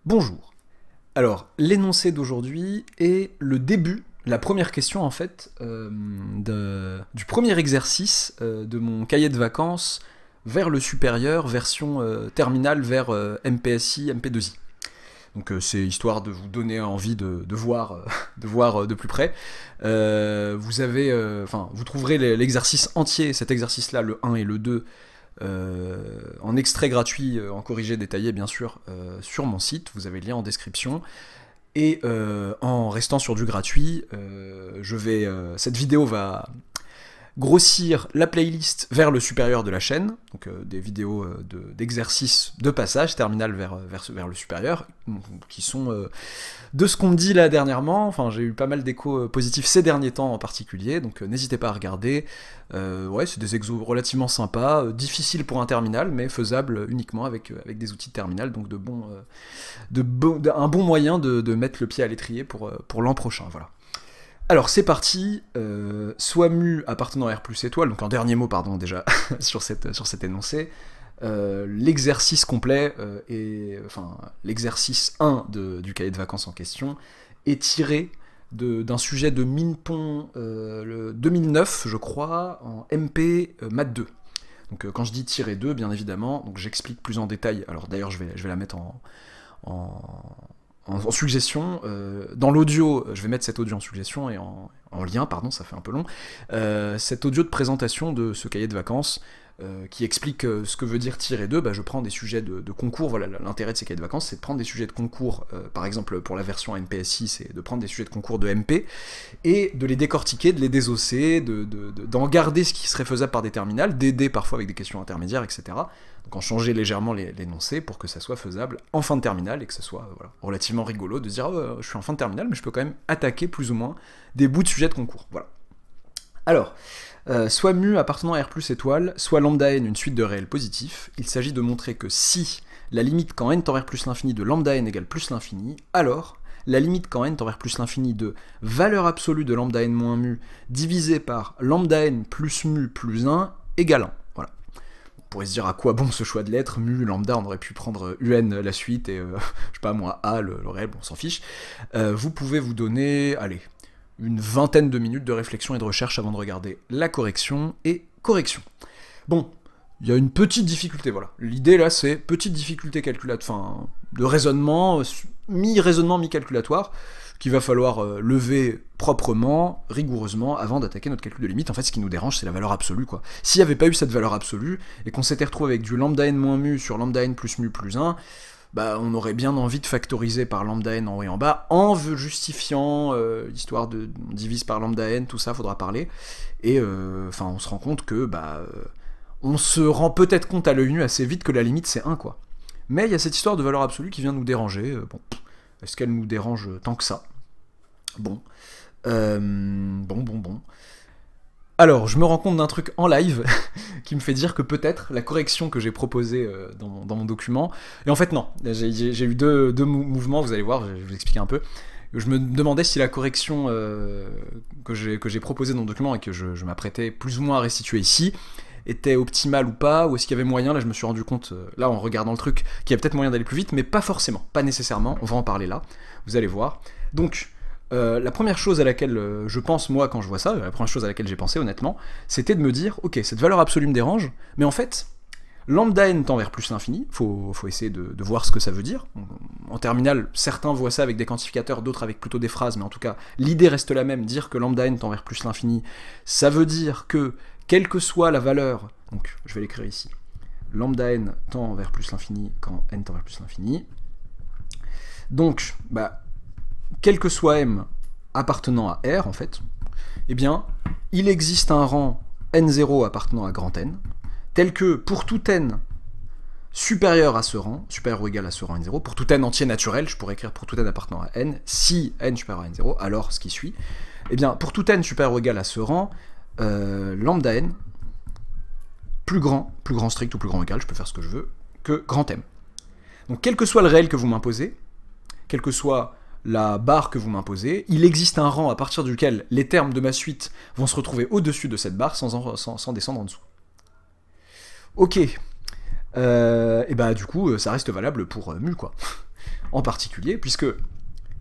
Bonjour. Alors, l'énoncé d'aujourd'hui est le début, la première question en fait, du premier exercice de mon cahier de vacances vers le supérieur, version terminale vers MPSI, MP2I. Donc c'est histoire de vous donner envie de voir, de voir de plus près. Vous trouverez l'exercice entier, cet exercice-là, le 1 et le 2, en extrait gratuit, en corrigé détaillé bien sûr, sur mon site, vous avez le lien en description. Et en restant sur du gratuit, cette vidéo va grossir la playlist vers le supérieur de la chaîne, donc des vidéos d'exercices de passage, terminal vers le supérieur, qui sont de ce qu'on me dit là dernièrement. Enfin, j'ai eu pas mal d'échos positifs ces derniers temps en particulier, donc n'hésitez pas à regarder. Ouais, c'est des exos relativement sympas, difficiles pour un terminal, mais faisables uniquement avec des outils de terminal, donc un bon moyen de mettre le pied à l'étrier pour l'an prochain, voilà. Alors c'est parti, soit mu appartenant à R plus étoile, donc en dernier mot pardon déjà sur cet énoncé, l'exercice complet, l'exercice 1 du cahier de vacances en question est tiré d'un sujet de Minpon le 2009 je crois, en MP Math 2. Donc quand je dis tiré 2 bien évidemment, donc j'explique plus en détail, alors d'ailleurs je vais la mettre en suggestion, dans l'audio, je vais mettre cet audio en suggestion et en lien, pardon, ça fait un peu long, cet audio de présentation de ce cahier de vacances qui explique ce que veut dire tirer 2, je prends des sujets de concours, voilà, l'intérêt de ces cahiers de vacances, c'est de prendre des sujets de concours, par exemple pour la version MPSI, c'est de prendre des sujets de concours de MP, et de les décortiquer, de les désosser, d'en garder ce qui serait faisable par des terminales, d'aider parfois avec des questions intermédiaires, etc. Donc en changer légèrement l'énoncé pour que ça soit faisable en fin de terminale, et que ça soit relativement rigolo de se dire je suis en fin de terminale, mais je peux quand même attaquer plus ou moins des bouts de sujets de concours. Voilà. Alors, soit mu appartenant à R plus étoile, soit lambda n une suite de réels positifs, il s'agit de montrer que si la limite quand n tend vers plus l'infini de lambda n égale plus l'infini, alors la limite quand n tend vers plus l'infini de valeur absolue de lambda n moins mu divisé par lambda n plus mu plus 1 égale 1. Voilà. On pourrait se dire à quoi bon ce choix de lettres, mu, lambda, on aurait pu prendre un la suite et je sais pas moi, a le réel, bon on s'en fiche. Vous pouvez vous donner, allez, une vingtaine de minutes de réflexion et de recherche avant de regarder la correction et correction. Bon, il y a une petite difficulté, voilà. L'idée là, c'est petite difficulté calculatoire, de raisonnement, mi-raisonnement, mi-calculatoire, qu'il va falloir lever proprement, rigoureusement, avant d'attaquer notre calcul de limite. En fait, ce qui nous dérange, c'est la valeur absolue, quoi. S'il n'y avait pas eu cette valeur absolue, et qu'on s'était retrouvé avec du lambda n moins mu sur lambda n plus mu plus 1, on aurait bien envie de factoriser par lambda n en haut et en bas, en justifiant l'histoire de on divise par lambda n, tout ça, faudra parler, et on se rend compte que, on se rend peut-être compte à l'œil nu assez vite que la limite c'est 1, quoi. Mais il y a cette histoire de valeur absolue qui vient nous déranger, bon, est-ce qu'elle nous dérange tant que ça? Bon. Bon. Alors, je me rends compte d'un truc en live qui me fait dire que peut-être la correction que j'ai proposée dans mon document... Et en fait, non. J'ai eu deux mouvements, vous allez voir, je vais vous expliquer un peu. Je me demandais si la correction que j'ai proposée dans le document et que je m'apprêtais plus ou moins à restituer ici était optimale ou pas, ou est-ce qu'il y avait moyen, là je me suis rendu compte, là en regardant le truc, qu'il y avait peut-être moyen d'aller plus vite, mais pas forcément, pas nécessairement, on va en parler là, vous allez voir. Donc, la première chose à laquelle je pense, moi, quand je vois ça, la première chose à laquelle j'ai pensé, honnêtement, c'était de me dire, ok, cette valeur absolue me dérange, mais en fait, lambda n tend vers plus l'infini, faut essayer de voir ce que ça veut dire. En terminale, certains voient ça avec des quantificateurs, d'autres avec plutôt des phrases, mais en tout cas, l'idée reste la même, dire que lambda n tend vers plus l'infini, ça veut dire que, quelle que soit la valeur, donc je vais l'écrire ici, lambda n tend vers plus l'infini quand n tend vers plus l'infini, donc, quel que soit m appartenant à R, en fait, eh bien, il existe un rang n0 appartenant à grand N, tel que pour tout n supérieur à ce rang, supérieur ou égal à ce rang n0, pour tout n entier naturel, je pourrais écrire pour tout n appartenant à n, si n supérieur à n0, alors ce qui suit, eh bien, pour tout n supérieur ou égal à ce rang, lambda n, plus grand strict ou plus grand égal, je peux faire ce que je veux, que grand M. Donc quel que soit le réel que vous m'imposez, quelle que soit la barre que vous m'imposez, il existe un rang à partir duquel les termes de ma suite vont se retrouver au-dessus de cette barre sans descendre en dessous. Ok. Et du coup, ça reste valable pour mu, quoi. en particulier, puisque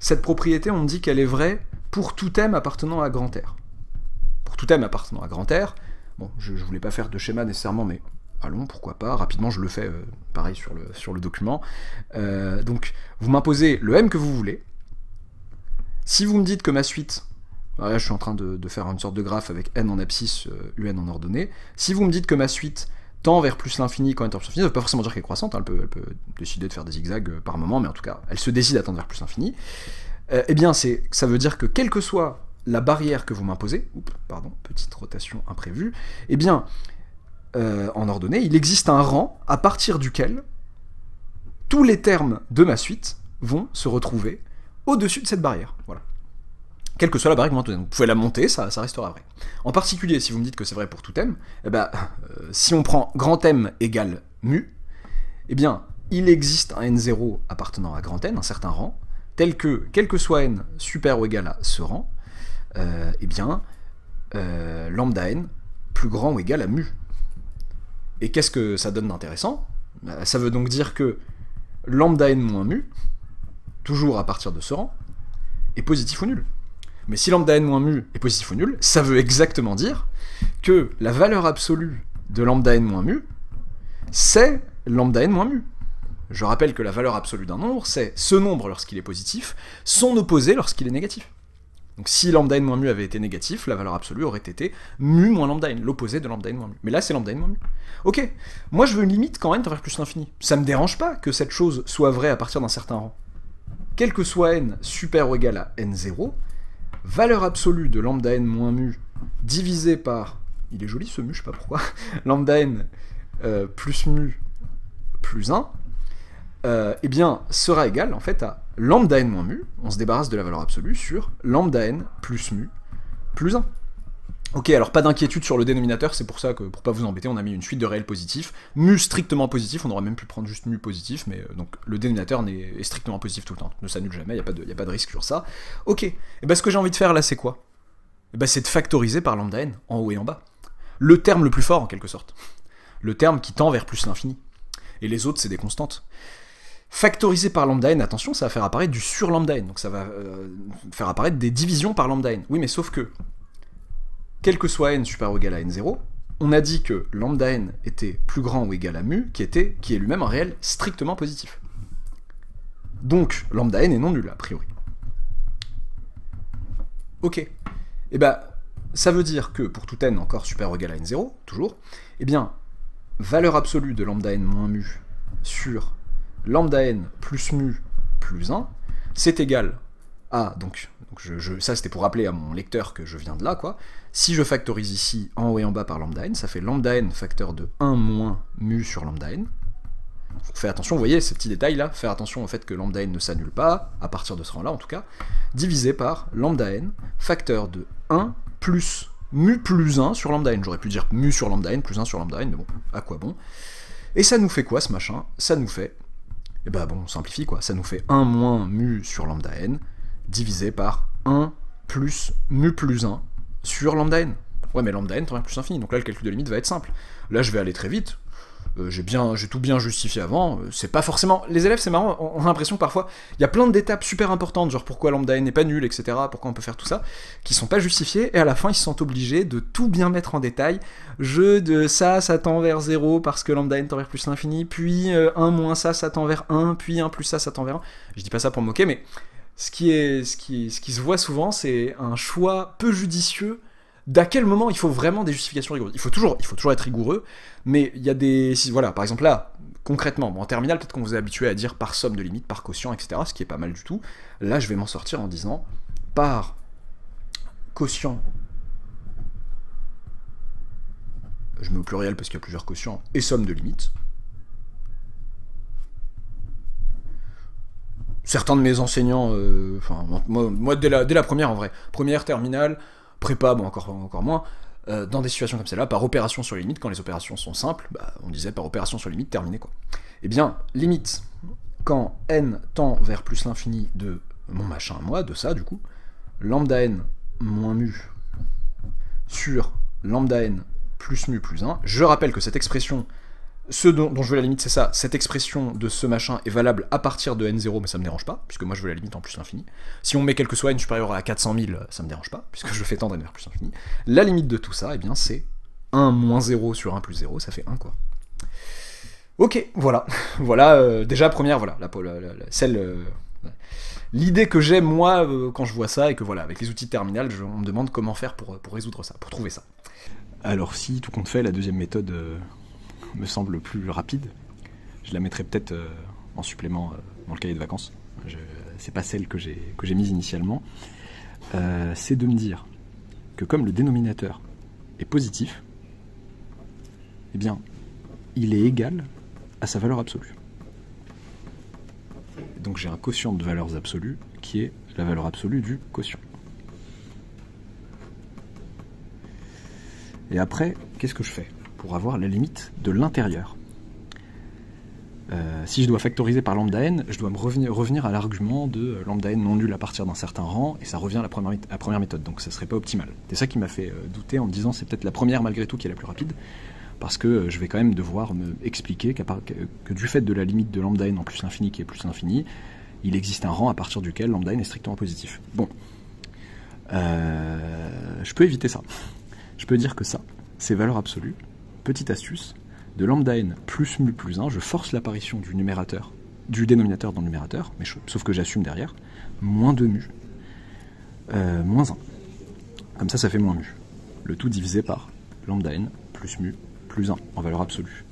cette propriété, on me dit qu'elle est vraie pour tout m appartenant à grand R. Pour tout m appartenant à grand R, bon, je voulais pas faire de schéma nécessairement, mais allons, pourquoi pas, rapidement je le fais, pareil sur le document. Donc, vous m'imposez le m que vous voulez. Si vous me dites que ma suite, là je suis en train de faire une sorte de graphe avec n en abscisse, un en ordonnée, si vous me dites que ma suite tend vers plus l'infini quand n tend vers plus l'infini, ça veut pas forcément dire qu'elle est croissante, hein, elle peut décider de faire des zigzags par moment, mais en tout cas, elle se décide à tendre vers plus l'infini, eh bien ça veut dire que quelle que soit la barrière que vous m'imposez, pardon, petite rotation imprévue, eh bien, en ordonnée, il existe un rang à partir duquel tous les termes de ma suite vont se retrouver au-dessus de cette barrière. Voilà. Quelle que soit la barrière que vous m'imposez. Vous pouvez la monter, ça restera vrai. En particulier, si vous me dites que c'est vrai pour tout m, eh ben, si on prend grand M égale mu, eh bien, il existe un n0 appartenant à grand N, un certain rang, tel que, quel que soit n super ou égal à ce rang, eh bien, lambda n plus grand ou égal à mu. Et qu'est-ce que ça donne d'intéressant? Ça veut donc dire que lambda n moins mu, toujours à partir de ce rang, est positif ou nul. Mais si lambda n moins mu est positif ou nul, ça veut exactement dire que la valeur absolue de lambda n moins mu, c'est lambda n moins mu. Je rappelle que la valeur absolue d'un nombre, c'est ce nombre lorsqu'il est positif, son opposé lorsqu'il est négatif. Donc si lambda n moins mu avait été négatif, la valeur absolue aurait été mu moins lambda n, l'opposé de lambda n moins mu. Mais là, c'est lambda n moins mu. Ok, moi je veux une limite quand n tend vers plus l'infini. Ça me dérange pas que cette chose soit vraie à partir d'un certain rang. Quel que soit n super ou égal à n0, valeur absolue de lambda n moins mu divisé par, il est joli ce mu, je sais pas pourquoi, lambda n plus mu plus 1, eh bien, sera égal en fait à lambda n moins mu, on se débarrasse de la valeur absolue, sur lambda n plus mu plus 1. Ok, alors pas d'inquiétude sur le dénominateur, c'est pour ça que, pour pas vous embêter, on a mis une suite de réels positifs. Mu strictement positif, on aurait même pu prendre juste mu positif, mais donc le dénominateur est strictement positif tout le temps, ne s'annule jamais, il n'y a pas de risque sur ça. Ok, et ben ce que j'ai envie de faire là, c'est quoi? Et ben c'est de factoriser par lambda n, en haut et en bas. Le terme le plus fort, en quelque sorte. Le terme qui tend vers plus l'infini. Et les autres, c'est des constantes. Factoriser par lambda n, attention, ça va faire apparaître du sur lambda n, donc ça va faire apparaître des divisions par lambda n. Oui, mais sauf que, quel que soit n supérieur ou égal à n0, on a dit que lambda n était plus grand ou égal à mu, qui est lui-même un réel strictement positif. Donc, lambda n est non nul, a priori. Ok. Et ben, ça veut dire que, pour tout n encore supérieur ou égal à n0, toujours, eh bien, valeur absolue de lambda n moins mu sur lambda n plus mu plus 1, c'est égal à, donc ça c'était pour rappeler à mon lecteur que je viens de là, quoi. Si je factorise ici en haut et en bas par lambda n, ça fait lambda n facteur de 1 moins mu sur lambda n. Faites attention, vous voyez ces petits détails là, faire attention au fait que lambda n ne s'annule pas, à partir de ce rang là en tout cas, divisé par lambda n facteur de 1 plus mu plus 1 sur lambda n. J'aurais pu dire mu sur lambda n plus 1 sur lambda n, mais bon, à quoi bon. Et ça nous fait quoi ce machin? Ça nous fait, et bah bon, on simplifie quoi, ça nous fait 1 moins mu sur lambda n, divisé par 1 plus mu plus 1 sur lambda n. Ouais, mais lambda n tend vers plus infini, donc là le calcul de limite va être simple. Là je vais aller très vite, j'ai tout bien justifié avant, c'est pas forcément... Les élèves, c'est marrant, on a l'impression que parfois, il y a plein d'étapes super importantes, genre pourquoi lambda n n'est pas nul, etc., pourquoi on peut faire tout ça, qui sont pas justifiées, et à la fin ils se sentent obligés de tout bien mettre en détail, ça tend vers 0 parce que lambda n tend vers plus l'infini, puis 1 moins ça tend vers 1, puis 1 plus ça tend vers 1. Je dis pas ça pour me moquer, mais ce qui se voit souvent, c'est un choix peu judicieux d'à quel moment il faut vraiment des justifications rigoureuses. Il faut toujours être rigoureux, mais il y a des... Voilà, par exemple là, concrètement, bon, en terminale, peut-être qu'on vous est habitué à dire par somme de limite, par quotient, etc., ce qui est pas mal du tout. Là, je vais m'en sortir en disant par quotient, je mets au pluriel parce qu'il y a plusieurs quotients, et somme de limite. Certains de mes enseignants, enfin, moi dès la première en vrai, première, terminale, prépa, bon encore moins, dans des situations comme celle-là, par opération sur les limites, quand les opérations sont simples, bah, on disait par opération sur les limites, terminé quoi. Eh bien, limite, quand n tend vers plus l'infini de mon machin à moi, de ça du coup, lambda n moins mu sur lambda n plus mu plus 1, je rappelle que cette expression, ce dont je veux la limite, c'est ça. Cette expression de ce machin est valable à partir de n0, mais ça me dérange pas, puisque moi je veux la limite en plus infini. Si on met quelque soit n supérieur à 400 000, ça me dérange pas, puisque je fais tendre n vers plus infini. La limite de tout ça, eh bien, c'est 1 moins 0 sur 1 plus 0, ça fait 1, quoi. Ok, voilà. Voilà, déjà, première, voilà, l'idée que j'ai, moi, quand je vois ça, et que voilà, avec les outils de terminal, on me demande comment faire pour résoudre ça, pour trouver ça. Alors si, tout compte fait, la deuxième méthode me semble plus rapide, je la mettrai peut-être en supplément dans le cahier de vacances. C'est pas celle que j'ai mise initialement. C'est de me dire que comme le dénominateur est positif, eh bien, il est égal à sa valeur absolue. Donc j'ai un quotient de valeurs absolues qui est la valeur absolue du quotient. Et après, qu'est-ce que je fais pour avoir la limite de l'intérieur? Si je dois factoriser par lambda n, je dois me revenir à l'argument de lambda n non nul à partir d'un certain rang, et ça revient à la première méthode, donc ça serait pas optimal. C'est ça qui m'a fait douter en me disant c'est peut-être la première malgré tout qui est la plus rapide, parce que je vais quand même devoir me expliquer que du fait de la limite de lambda n en plus l'infini qui est plus l'infini, il existe un rang à partir duquel lambda n est strictement positif. Bon, je peux éviter ça. Je peux dire que ça, c'est valeur absolue, petite astuce, de lambda n plus mu plus 1, je force l'apparition du dénominateur dans le numérateur, mais sauf que j'assume derrière, moins 2 mu, moins 1. Comme ça fait moins mu. Le tout divisé par lambda n plus mu plus 1 en valeur absolue.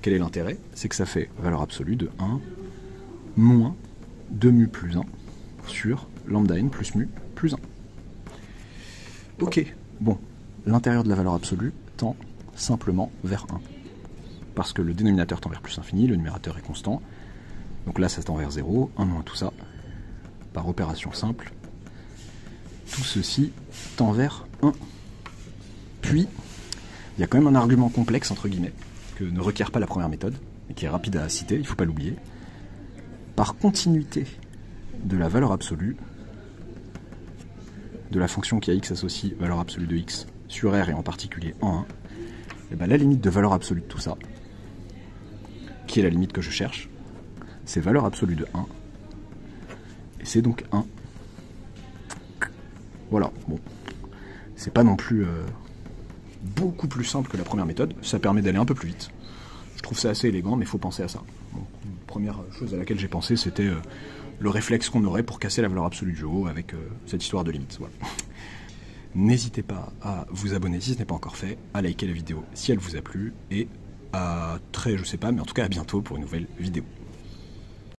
Quel est l'intérêt? C'est que ça fait valeur absolue de 1 moins 2 mu plus 1 sur lambda n plus mu plus 1. Ok, bon, l'intérieur de la valeur absolue tend simplement vers 1. Parce que le dénominateur tend vers plus infini, le numérateur est constant. Donc là, ça tend vers 0, 1 moins tout ça, par opération simple. Tout ceci tend vers 1. Puis, il y a quand même un argument complexe, entre guillemets, que ne requiert pas la première méthode, et qui est rapide à citer, il ne faut pas l'oublier. Par continuité de la valeur absolue, de la fonction qui a x associe valeur absolue de x sur R et en particulier en 1, et bien la limite de valeur absolue de tout ça, qui est la limite que je cherche, c'est valeur absolue de 1, et c'est donc 1. Voilà, bon, c'est pas non plus beaucoup plus simple que la première méthode, ça permet d'aller un peu plus vite. Je trouve ça assez élégant, mais il faut penser à ça. Bon, première chose à laquelle j'ai pensé, c'était le réflexe qu'on aurait pour casser la valeur absolue du haut avec cette histoire de limite. Voilà. N'hésitez pas à vous abonner si ce n'est pas encore fait, à liker la vidéo si elle vous a plu, et à je sais pas, mais en tout cas à bientôt pour une nouvelle vidéo.